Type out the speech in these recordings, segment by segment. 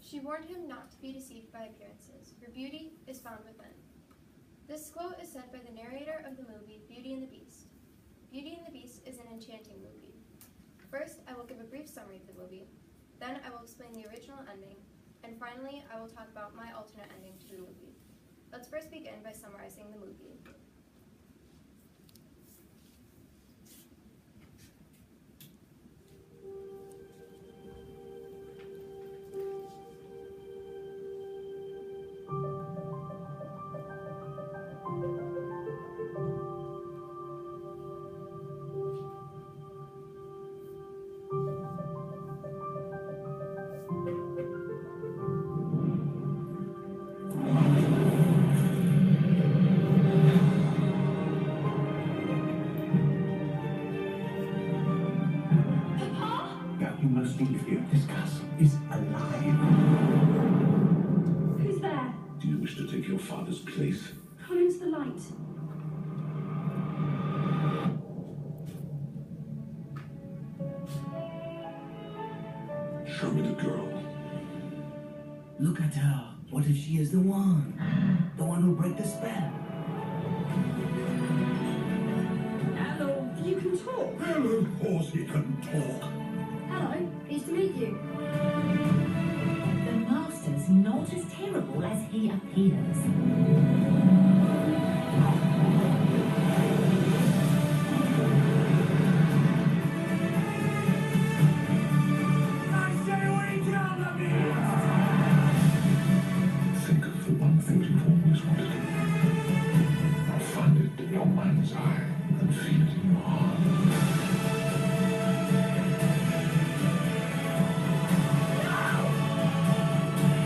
She warned him not to be deceived by appearances, for beauty is found within. This quote is said by the narrator of the movie Beauty and the Beast. Beauty and the Beast is an enchanting movie. First, I will give a brief summary of the movie, then I will explain the original ending, and finally, I will talk about my alternate ending to the movie. Let's first begin by summarizing the movie. You must leave here. This castle is alive. Who's there? Do you wish to take your father's place? Come into the light. Show me the girl. Look at her. What if she is the one? The one who break the spell? Hello, you can talk. Well, of course he can talk. Hello, pleased to meet you. The master's not as terrible as he appears. Think of the one thing you've always wanted. Now find it in your mind's eye and feel it in your heart.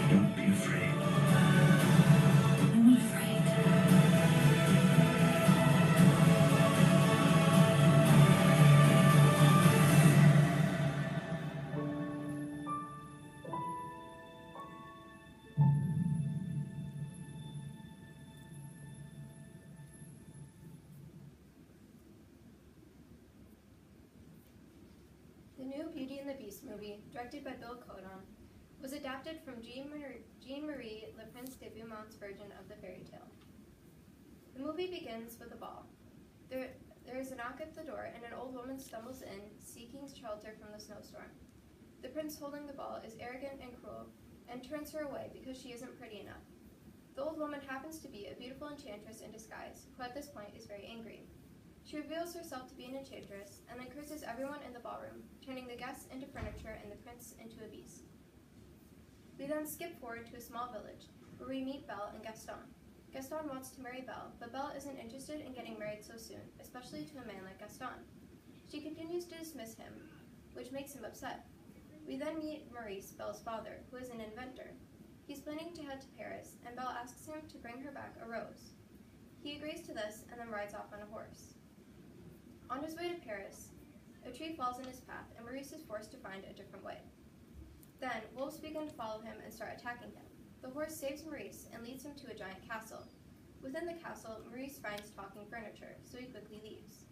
Don't be afraid. I'm not afraid. The new Beauty and the Beast movie, directed by Bill Codon, was adapted from Jean-Marie Le Prince de Beaumont's version of the fairy tale. The movie begins with a ball. There is a knock at the door, and an old woman stumbles in, seeking shelter from the snowstorm. The prince holding the ball is arrogant and cruel, and turns her away because she isn't pretty enough. The old woman happens to be a beautiful enchantress in disguise, who at this point is very angry. She reveals herself to be an enchantress, and then curses everyone in the ballroom, turning the guests into furniture and the prince into a beast. We then skip forward to a small village, where we meet Belle and Gaston. Gaston wants to marry Belle, but Belle isn't interested in getting married so soon, especially to a man like Gaston. She continues to dismiss him, which makes him upset. We then meet Maurice, Belle's father, who is an inventor. He's planning to head to Paris, and Belle asks him to bring her back a rose. He agrees to this and then rides off on a horse. On his way to Paris, a tree falls in his path, and Maurice is forced to find a different way. Then, wolves begin to follow him and start attacking him. The horse saves Maurice and leads him to a giant castle. Within the castle, Maurice finds talking furniture, so he quickly leaves.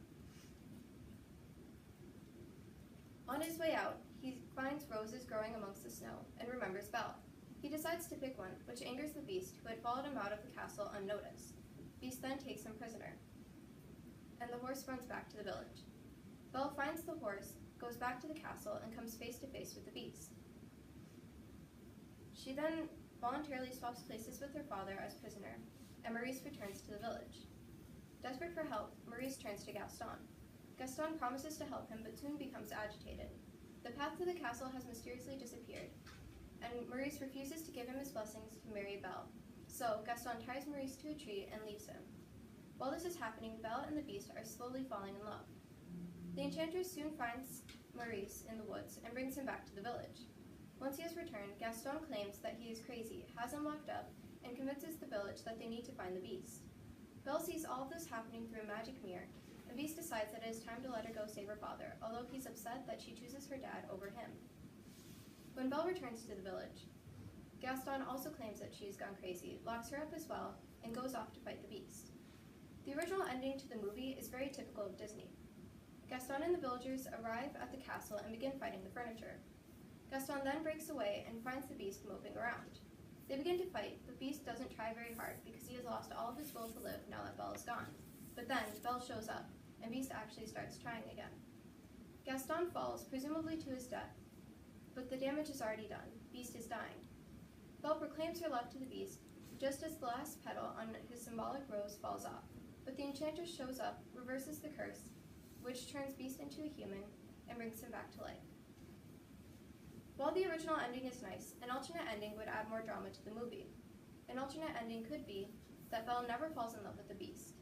On his way out, he finds roses growing amongst the snow and remembers Belle. He decides to pick one, which angers the beast who had followed him out of the castle unnoticed. Beast then takes him prisoner, and the horse runs back to the village. Belle finds the horse, goes back to the castle, and comes face to face with the beast. She then voluntarily swaps places with her father as prisoner, and Maurice returns to the village. Desperate for help, Maurice turns to Gaston. Gaston promises to help him, but soon becomes agitated. The path to the castle has mysteriously disappeared, and Maurice refuses to give him his blessings to marry Belle. So, Gaston ties Maurice to a tree and leaves him. While this is happening, Belle and the beast are slowly falling in love. The enchantress soon finds Maurice in the woods and brings him back to the village. Once he has returned, Gaston claims that he is crazy, has him locked up, and convinces the village that they need to find the beast. Belle sees all of this happening through a magic mirror, and Beast decides that it is time to let her go save her father, although he's upset that she chooses her dad over him. When Belle returns to the village, Gaston also claims that she has gone crazy, locks her up as well, and goes off to fight the beast. The original ending to the movie is very typical of Disney. Gaston and the villagers arrive at the castle and begin fighting the furniture. Gaston then breaks away and finds the Beast moping around. They begin to fight, but Beast doesn't try very hard because he has lost all of his will to live now that Belle is gone. But then, Belle shows up, and Beast actually starts trying again. Gaston falls, presumably to his death, but the damage is already done. Beast is dying. Belle proclaims her love to the Beast, just as the last petal on his symbolic rose falls off. But the enchantress shows up, reverses the curse, which turns Beast into a human, and brings him back to life. While the original ending is nice, an alternate ending would add more drama to the movie. An alternate ending could be that Belle never falls in love with the Beast.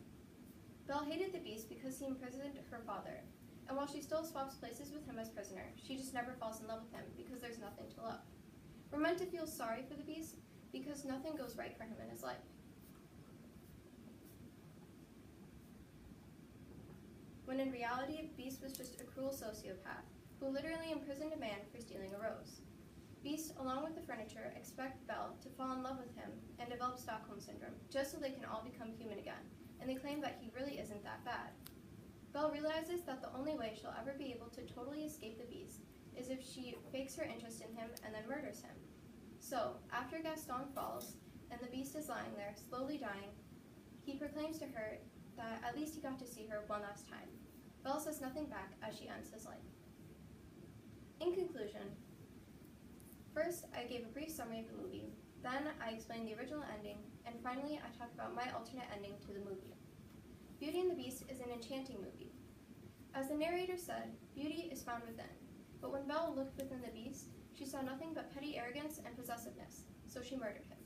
Belle hated the Beast because he imprisoned her father, and while she still swaps places with him as prisoner, she just never falls in love with him because there's nothing to love. We're meant to feel sorry for the Beast because nothing goes right for him in his life. When in reality, Beast was just a cruel sociopath who literally imprisoned a man for stealing a rose. Beast, along with the furniture, expect Belle to fall in love with him and develop Stockholm Syndrome, just so they can all become human again, and they claim that he really isn't that bad. Belle realizes that the only way she'll ever be able to totally escape the Beast is if she fakes her interest in him and then murders him. So, after Gaston falls, and the Beast is lying there, slowly dying, he proclaims to her that at least he got to see her one last time. Belle says nothing back as she ends his life. In conclusion, first I gave a brief summary of the movie, then I explained the original ending, and finally I talked about my alternate ending to the movie. Beauty and the Beast is an enchanting movie. As the narrator said, beauty is found within, but when Belle looked within the Beast, she saw nothing but petty arrogance and possessiveness, so she murdered him.